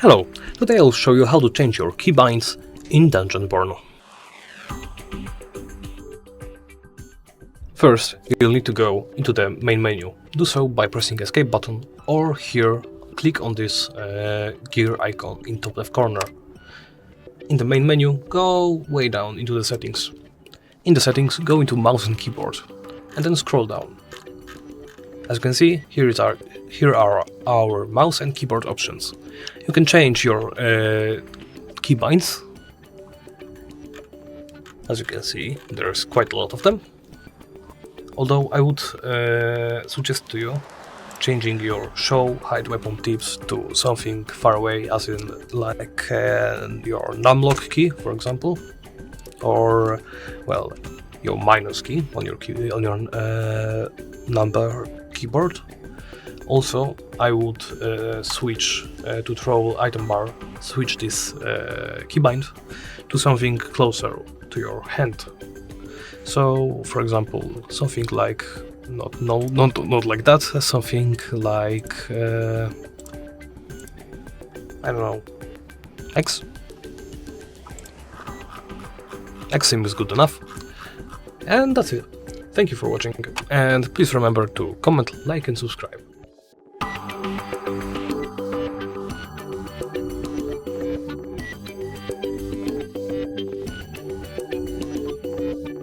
Hello, today I'll show you how to change your keybinds in Dungeonborne. First, you'll need to go into the main menu. Do so by pressing escape button or here click on this gear icon in top left corner. In the main menu, go way down into the settings. In the settings, go into mouse and keyboard and then scroll down. As you can see, here are our mouse and keyboard options. You can change your keybinds. As you can see, there's quite a lot of them. Although I would suggest to you changing your show hide weapon tips to something far away, as in like your numlock key, for example, or well, your minus key on your number keyboard. Also, I would switch to throw item bar, switch this keybind to something closer to your hand. So, for example, something like not like that. Something like I don't know, X. X seems good enough, and that's it. Thank you for watching, and please remember to comment, like, and subscribe.